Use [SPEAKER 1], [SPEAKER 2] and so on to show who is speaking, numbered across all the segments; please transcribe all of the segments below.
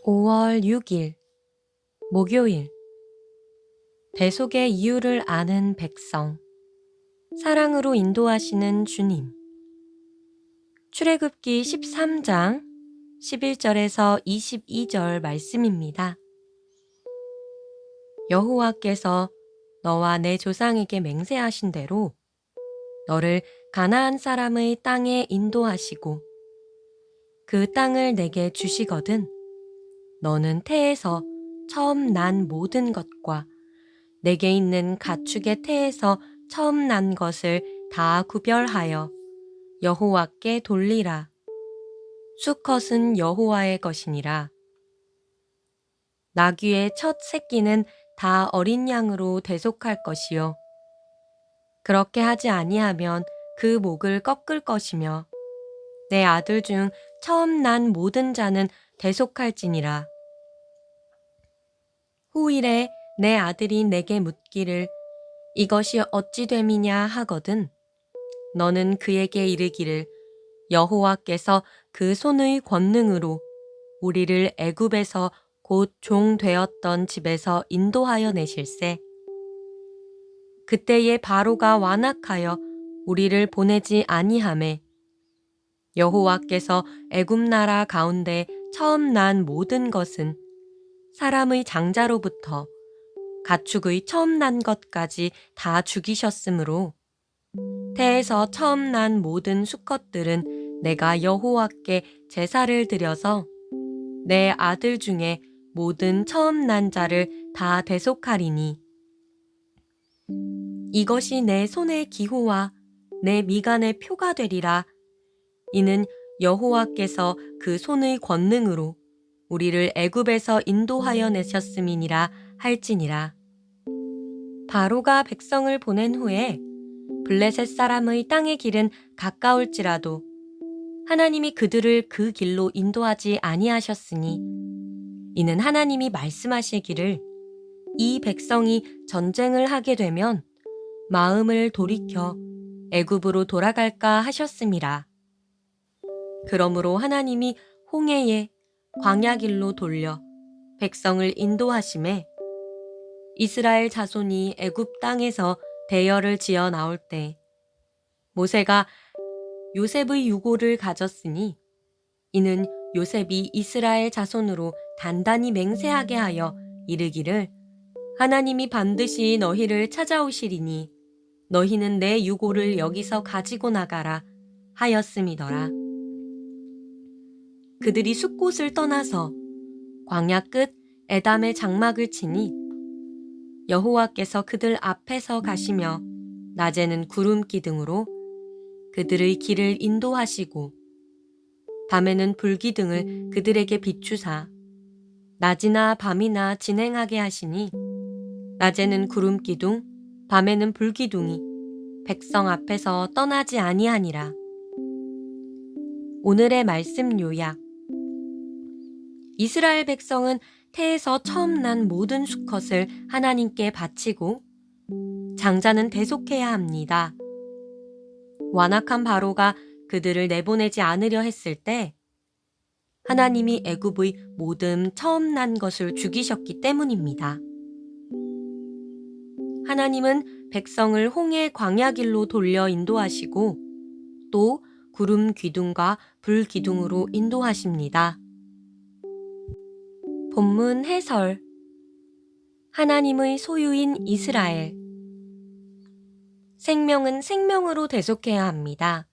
[SPEAKER 1] 5월 6일 목요일. 대속의 이유를 아는 백성, 사랑으로 인도하시는 주님. 출애굽기 13장 11절에서 22절 말씀입니다. 여호와께서 너와 내 조상에게 맹세하신 대로 너를 가나안 사람의 땅에 인도하시고 그 땅을 내게 주시거든 너는 태에서 처음 난 모든 것과 내게 있는 가축의 태에서 처음 난 것을 다 구별하여 여호와께 돌리라. 수컷은 여호와의 것이니라. 나귀의 첫 새끼는 다 어린 양으로 대속할 것이요. 그렇게 하지 아니하면 그 목을 꺾을 것이며 내 아들 중 처음 난 모든 자는 대속할지니라. 후일에 내 아들이 내게 묻기를 이것이 어찌 됨이냐 하거든 너는 그에게 이르기를 여호와께서 그 손의 권능으로 우리를 애굽에서 곧 종 되었던 집에서 인도하여 내실세. 그때에 바로가 완악하여 우리를 보내지 아니하매 여호와께서 애굽 나라 가운데 처음 난 모든 것은 사람의 장자로부터 가축의 처음 난 것까지 다 죽이셨으므로 태에서 처음 난 모든 수컷들은 내가 여호와께 제사를 드려서 내 아들 중에 모든 처음 난 자를 다 대속하리니 이것이 내 손의 기호와 내 미간의 표가 되리라. 이는 여호와께서 그 손의 권능으로 우리를 애굽에서 인도하여 내셨음이니라 할지니라. 바로가 백성을 보낸 후에 블레셋 사람의 땅의 길은 가까울지라도 하나님이 그들을 그 길로 인도하지 아니하셨으니 이는 하나님이 말씀하시기를 이 백성이 전쟁을 하게 되면 마음을 돌이켜 애굽으로 돌아갈까 하셨음이라. 그러므로 하나님이 홍해에 광야 길로 돌려 백성을 인도하심에 이스라엘 자손이 애굽 땅에서 대열을 지어 나올 때 모세가 요셉의 유고를 가졌으니 이는 요셉이 이스라엘 자손으로 단단히 맹세하게 하여 이르기를 하나님이 반드시 너희를 찾아오시리니 너희는 내 유고를 여기서 가지고 나가라 하였음이더라. 그들이 숲곳을 떠나서 광야 끝 에담의 장막을 치니 여호와께서 그들 앞에서 가시며 낮에는 구름 기둥으로 그들의 길을 인도하시고 밤에는 불기둥을 그들에게 비추사 낮이나 밤이나 진행하게 하시니 낮에는 구름 기둥 밤에는 불기둥이 백성 앞에서 떠나지 아니하니라. 오늘의 말씀 요약. 이스라엘 백성은 태에서 처음 난 모든 수컷을 하나님께 바치고 장자는 대속해야 합니다. 완악한 바로가 그들을 내보내지 않으려 했을 때 하나님이 애굽의 모든 처음 난 것을 죽이셨기 때문입니다. 하나님은 백성을 홍해 광야 길로 돌려 인도하시고 또 구름 기둥과 불 기둥으로 인도하십니다. 본문 해설. 하나님의 소유인 이스라엘. 생명은 생명으로 대속해야 합니다.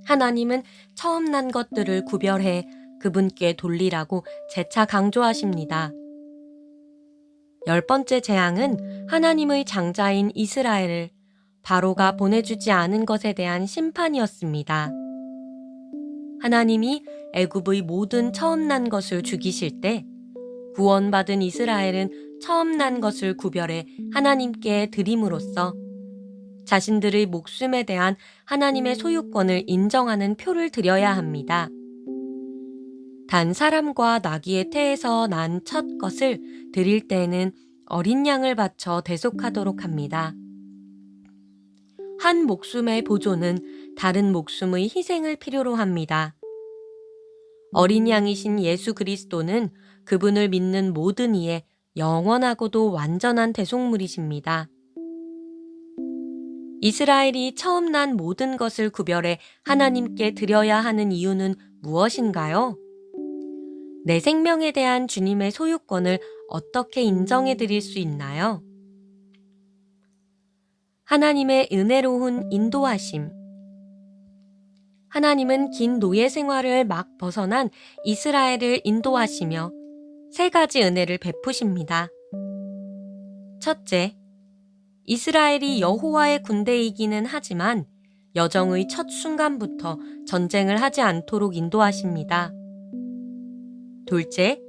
[SPEAKER 1] 하나님은 처음 난 것들을 구별해 그분께 돌리라고 재차 강조하십니다. 10번째 재앙은 하나님의 장자인 이스라엘을 바로가 보내주지 않은 것에 대한 심판이었습니다. 하나님이 애굽의 모든 처음 난 것을 죽이실 때 구원받은 이스라엘은 처음 난 것을 구별해 하나님께 드림으로써 자신들의 목숨에 대한 하나님의 소유권을 인정하는 표를 드려야 합니다. 단 사람과 나귀의 태에서 난 첫 것을 드릴 때에는 어린 양을 바쳐 대속하도록 합니다. 한 목숨의 보존은 다른 목숨의 희생을 필요로 합니다. 어린 양이신 예수 그리스도는 그분을 믿는 모든 이의 영원하고도 완전한 대속물이십니다. 이스라엘이 처음 난 모든 것을 구별해 하나님께 드려야 하는 이유는 무엇인가요? 내 생명에 대한 주님의 소유권을 어떻게 인정해 드릴 수 있나요? 하나님의 은혜로운 인도하심. 하나님은 긴 노예 생활을 막 벗어난 이스라엘을 인도하시며 세 가지 은혜를 베푸십니다. 첫째, 이스라엘이 여호와의 군대이기는 하지만 여정의 첫 순간부터 전쟁을 하지 않도록 인도하십니다. 둘째,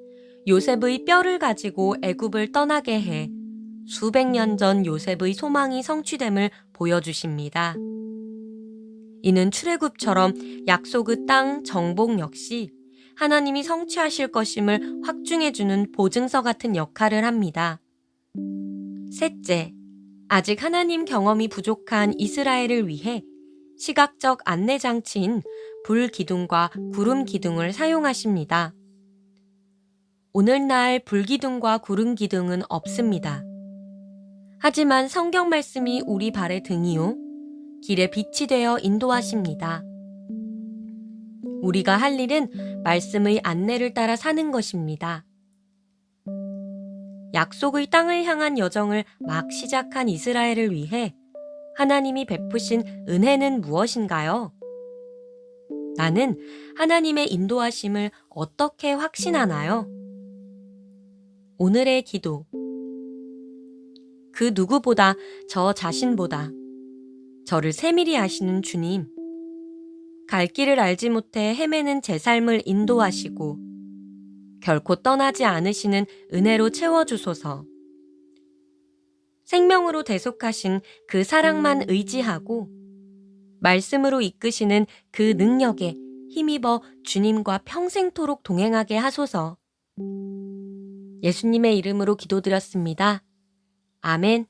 [SPEAKER 1] 요셉의 뼈를 가지고 애굽을 떠나게 해 수백 년 전 요셉의 소망이 성취됨을 보여주십니다. 이는 출애굽처럼 약속의 땅 정복 역시 하나님이 성취하실 것임을 확증해주는 보증서 같은 역할을 합니다. 셋째, 아직 하나님 경험이 부족한 이스라엘을 위해 시각적 안내장치인 불 기둥과 구름 기둥을 사용하십니다. 오늘날 불 기둥과 구름 기둥은 없습니다. 하지만 성경 말씀이 우리 발의 등이요, 길에 빛이 되어 인도하십니다. 우리가 할 일은 말씀의 안내를 따라 사는 것입니다. 약속의 땅을 향한 여정을 막 시작한 이스라엘을 위해 하나님이 베푸신 은혜는 무엇인가요? 나는 하나님의 인도하심을 어떻게 확신하나요? 오늘의 기도. 그 누구보다 저 자신보다 저를 세밀히 아시는 주님, 갈 길을 알지 못해 헤매는 제 삶을 인도하시고 결코 떠나지 않으시는 은혜로 채워주소서. 생명으로 대속하신 그 사랑만 의지하고 말씀으로 이끄시는 그 능력에 힘입어 주님과 평생토록 동행하게 하소서. 예수님의 이름으로 기도드렸습니다. 아멘.